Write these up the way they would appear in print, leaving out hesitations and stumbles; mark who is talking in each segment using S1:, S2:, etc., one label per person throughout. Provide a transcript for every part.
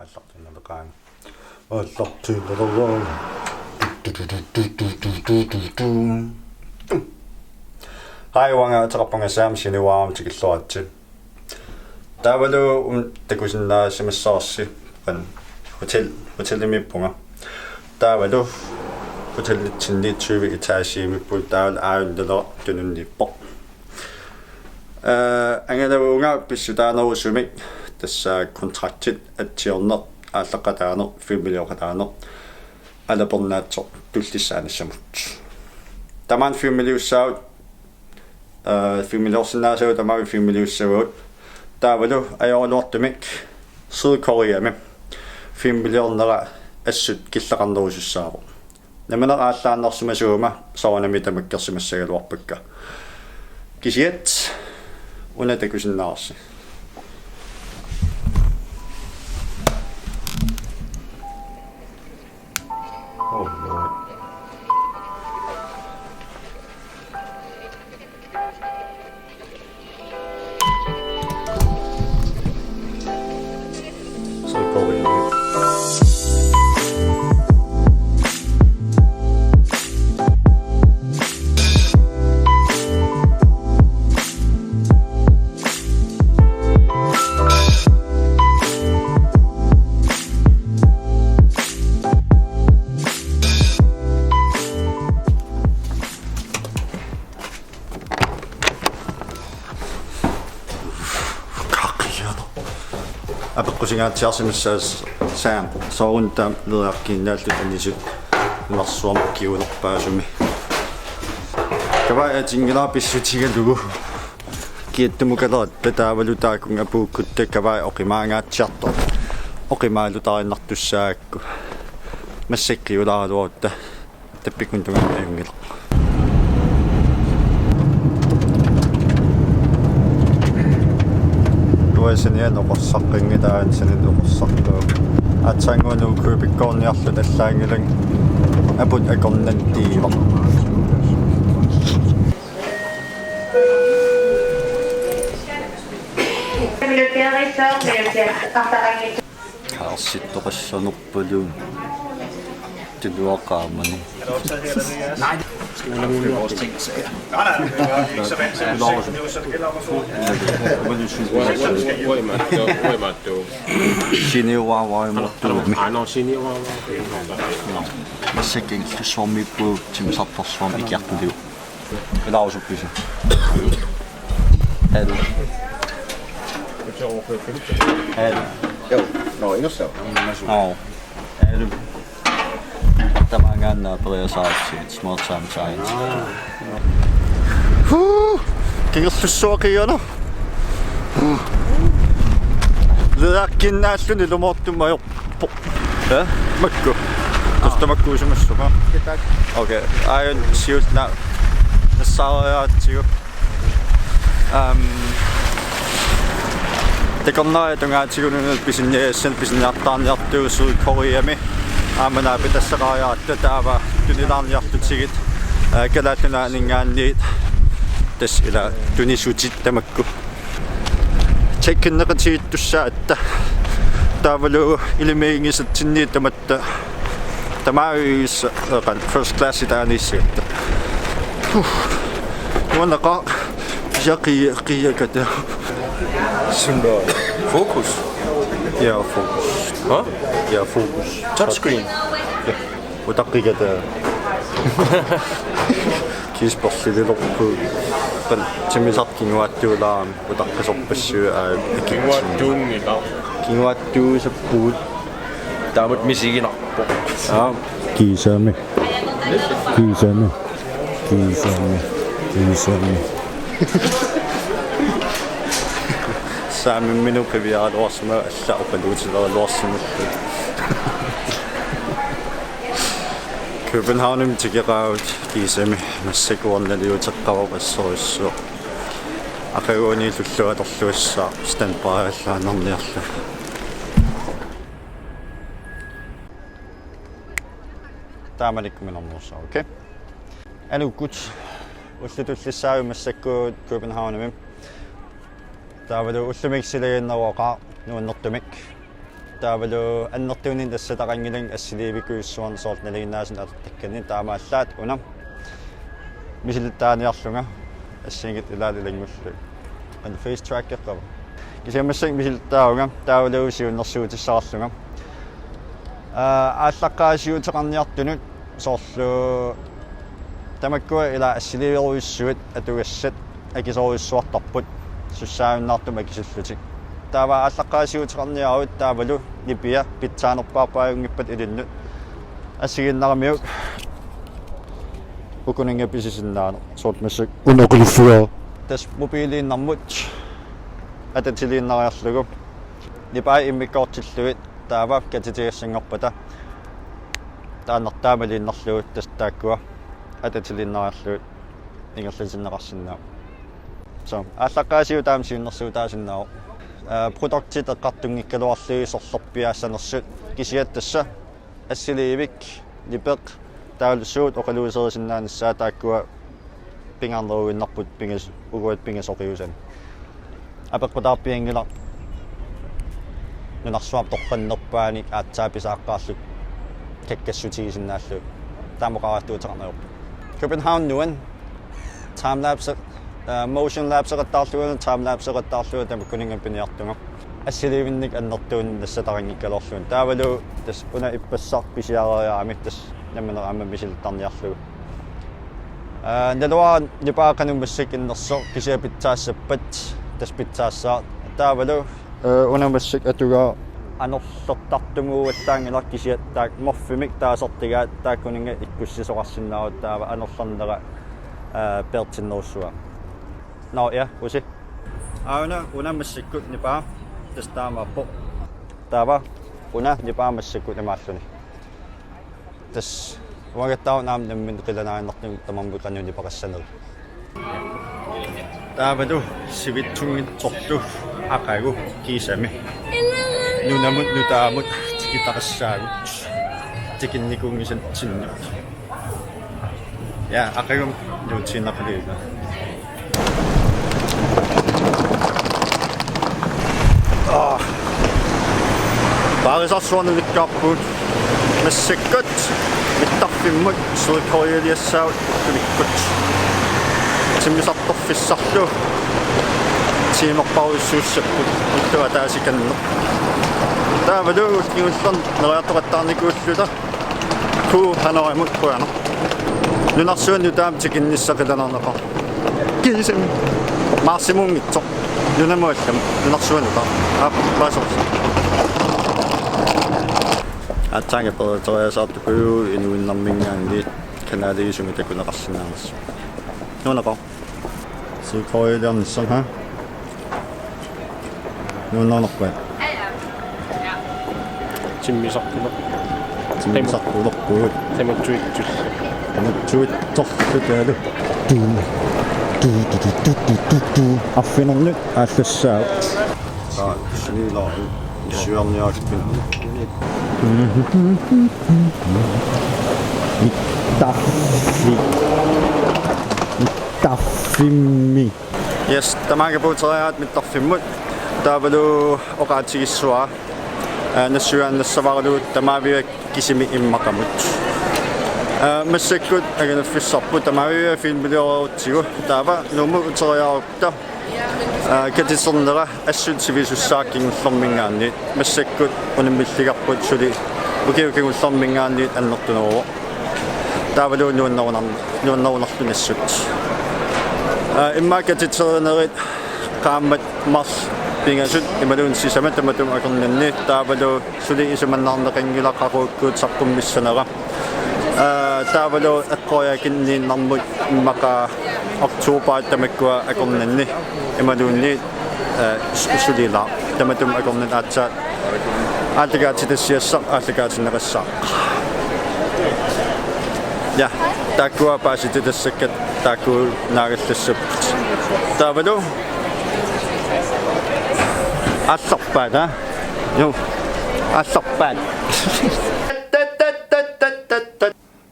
S1: Aallakaatitassiassamullu. Aallakaatitassiassamullu. Hai uanga taqappangasaam sinuaam tikilluaratsi. Taavalu takusinnaarsimagavit kan hotellimippunga. Taavalu hotellitsinni 20 etaasiimipput taal aajunlera tununniippo. Angalaunga pissutaanerusumik tassa kontraktit atiorner aallaqataaner 5 millioner alapernaatso tullisaanassamut. Taman 5 millioner 5 millioner taman 5 millioner taavalu ajoraluartumik Sydkoreame 5 millioner assut killaqarnerujussuaq. Nammineq aallaanarsimasuuma soornami tamakkersimassagaluarpakka. Kisiat una takusinnaarsi. Oh Lord. Apeqqusingaatiarsimassaam sooruntaam leeaqkiinnaallut anisut imarsuam kiunerpaasumi. Kavaa atingilaapissutigulugu kiattumukalerat taavalu taakun apuukkutta kavaa oqimaangaatiartor oqimaalutarinnartussaakku massakkiulaaluorta tappikkuntungaayungila. Tuasinian oqorsaqqinngitaan sanin oqorsartuuk atsanguanu kuupikkoorniarlu tallaangilang aput akornantiiva. Karsittoqassanerpuluun tuluaqaamani. Massakin suomippu timsartorsuam ikiartuliu. Kalausuppisu. Hel. Hel.
S2: Jo, no ingossa.
S1: Oh. Hel. Tamangan periarfissaqarputit small time science. Kingerlussuaq iona. Leeaqkinnaalluni lumortumajorpo. Makku. Tastamakkuusumassuqa. Okay. Aion siutna nassaraatigu. Tekornariatungaatigununut pisinniartaarniartuu Sydkoreame. Amine pitassaqariaatta taava tunilaarniartutigit kalaallunaaninggaanniit tas ila tunisutit tamakku checkinneqatiittussaatta taavalu ilimiingisatsinniit tamatta tamaayis qan first class itaanissiatta wanaqa yaqiyakata
S2: Symbol. Focus.
S1: Ja, focus.
S2: Huh?
S1: Ja, focus.
S2: Touchscreen.
S1: Ja. Utaqqigata. Kiispersililorpu. Qan timisarkinguattuulaam utaqqasorpassuu
S2: Kinguattuungila.
S1: kinguattuusappuut
S2: Taamut misiginarpo.
S1: Kiisami. Saamin minu periarfissaqartumak allaqaluutilerluarsimullu. Københavnum tigeqaavut kiisami massakuornaliuteqqavapassoriussuaq. Aqaguunilulluatorluussaa standby-allaanerniarlu. Taamanikkuminernersa, okay? Anukkut ullutullissaaju massakkuut Københavnum. Taavalu ullumiksilagiinneruaqaa nuannertumik таавалу аннертуунин тассатақангилан ассиливикуиссуарн соорт налигинаасын атартаккани таамааллаат унам мисилтааниарлунга ассигит илаалилангуллу ан фейс трак эққава кисамассак мисилтаауга таавалуусиуннэрсуутиссаарлунга ааллаққаасиутеқарниартунут соорлу тамаккуа ила ассиливеруиссуит атугассат акисоруиссуартарпут суссаавиннаартум акисуллутик таава ааллаққаасиутеқарниаруит таавалу нипия питсаанерпаарпаагунгиппат илиннут ассигиннарамиук укунинга писисиннаана соортмассак унеқилфуа тас мобилииннармут ататилииннариарлугу нипаа иммиккоортиллуит таава катитигассангорпата тааннартаамалииннарлугут тас тааккуа ататилииннариарлугут ингерлисиннеқарсиннаа so ааллаққаасиу таамсиуннэрсуутаасиннаау продуктит эққартунгиккалуарлуи сорлорпиаассанерсут кисиат тасса ассиливик нипеқ таалуссуут оқалуусерисиннаанассаа тааккуа пингарнеруиннарпут пингас угуат пингасоқиусан апеққутаарпиангила нунарсуап тоққаннерпааник аатсааписааққаарлут каккассутигисиннааллу таамоқаратуутеқарнеруп Copenhagen nuan timelapse motion lapse qattarluuna timelapse qattarluuna tamakkuninga piniartunga ассиливинник аннертуун нассатарангиккалорлуун таавалу тас уна иппассар писиариаамик тас намманераама мисилтарниарлугу налуа нипаақанумассак иннерсо кисиапитсаассаппат тас питсаассаа таавалу унамассак атугаа анерлертартумууаллаангилар кисиат таак морфимик таасортигаат тааккунинга иккуссисоқарсиннаават таава анерларнера пертиннерусуа наоя уси Aajuna unammassakut nipaa tastaamaappo taava una nipaamassakut namaalluni tas wagattau naam nammin qilanaannertum tamambiqannu nipaqassaneru taavadu sivitsuнгitsortu aqagu kiisami nunamut nutaamut tikitaqassaagut tikinnikungisan sinnut ja aqagum nuutsinnaqaliga Paasitilaassavassilu massakkut mittarfimmut suikorialiassaagut tulikkut timmisartorfissarlu tiimerparuissuussakku ittua taasikanneq taavalu kigullern neriartoqattaarnikuulluta ku hanaramut quana nunarsuannu taam tikinnissaqilanaarneqa kiisam maarsimuungitsoq nunamuallam nunarsuanuta paasorsa атсанга периарфissaqartumik инуиннармингаанни каналиисуми такунеқарсинаанерс нунеқо сикоилернссаа ха нуннерпа
S2: тиммисартулер
S1: тиммисартулерпуут таматсуитторлутаалу аффинернут ааллассаа синилаа сюарниаакпин Mittafimmi. Yes, tamanga puuteriaat mittaffimmut. Taavalu oqaatigissuaa. Nassuaannassavaraluut tamaavia kisimi immaqamut. Massakkut aganaffissarput tamaavia filmiliorutigu taava numu uteriaarukta. Katissernera assut sivisussaakkingullormingaanni massakkut unimilligarput suli ukiukingullermingaanni annertuneruo taavalu nuunnerunarlunassut imma katitsernerit qaammat mars pingasut imaluun sisamat tamatum akornanni taavalu suli isumannaarneqanngilaqaruukkuut sarpummissanera taavalu eqqoyakinniinnarmut immaqa Oktober tamakkua akornanni imaluunni sulila tamatum akornan aatsaat Aallakaatitassiassamullu ja takkua Paasitilaassakkat takku naagallassapput taavalu алларпаат а ё алларпаат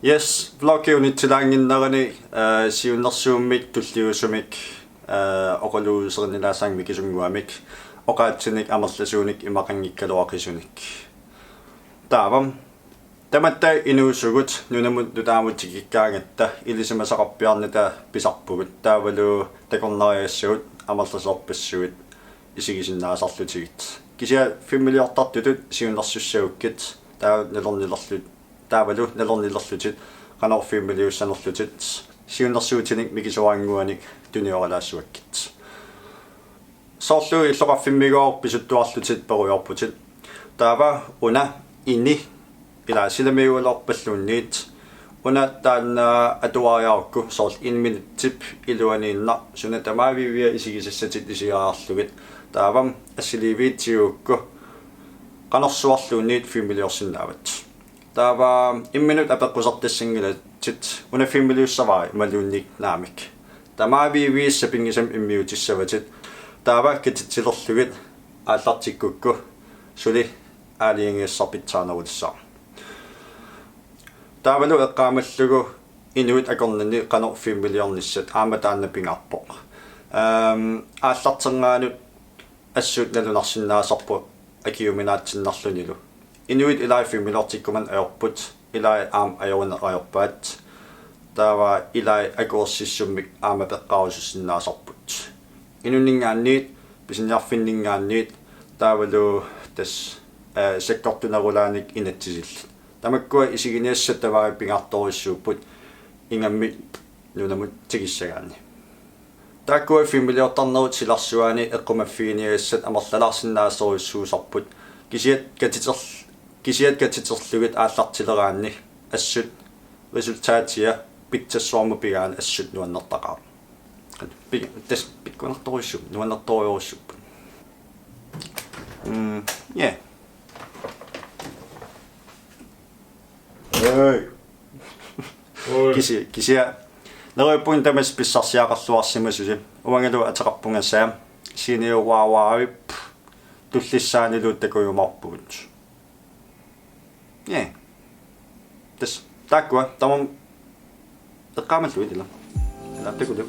S1: Yes, vloggiunittilaanginnerani siunnersuummik tulliusumik oqaluuserinilaasaangmik isumguamik oqaatsinik amerlasuunik imaqanngikkaluaqisunik Taavam. Tamatta inuusugut nunamut tutaamutikikkaangatta ilisimasaqarpiarnita pisarpugut taavalu takornariassugut amallasorpassugut isigisinnaasarlutigit kisia familiortartutut siunarsussagukkit taanalornilerlut taavalu nalornilerlutit qanorfimiliussanerlutit siunarsuutinik mikisuaanguanik tunioralaassuakkit soorlu illoqarfimmigoor pisuttuarlutit peruyorputit taava una inni ila silamiualorpalluunniit una taanna atuariarukku soorl inminutip iluaniinna suna tamaavivia isigisassatit isiaarlugit taavam assiliviitsiuukku qanorsuarluunniit familiorsinnaavat taava imminut apeqqusartassingilatit una familiussavari maluunnik naamik tamaaviviissa pingisam immiutissavatit taava katitsilerlugit aallartikkukku suli aaliingiissarpitsaanarulissaa taavalu eqqaamallugu inuit akornani qanor familiornissat aama taanna pingaarpoq aallartergaanut assut nalunarsinnaasarpu akiuminaatsinnerlunilu inuit ilai familiortikkuman ajorput ilai aam ajoruneqajorpaat taava ilai akoorssissummik aama peqqaarusussinnaasarput inunningaanniit pisinniarfinningaanniit taavalu tas sekkortunerulaanik inatsisillu tamakkua isiginniassatavari pingaartorissuupput ingammi nunamut tigissagaanni taakkua familiortarnerut silarsuaani eqqumaffiiniassat amerlalarsinnaassorissuusarput kisiat katiterlugit aallartileraanni assut resultaatia pitsassuarmu pigaan assut nuannertaqaa tas pikkunartorissup nuannertoriorissuppu yeah. Kisia Neriuppungalu tamas pissarsiaqarluarsimasusi uangalu ataqarpungassaa siiniu WOWOW tullisaanilu takuyumarpugut yeah tas taakkua tamam eqqaamalluit ila takuliv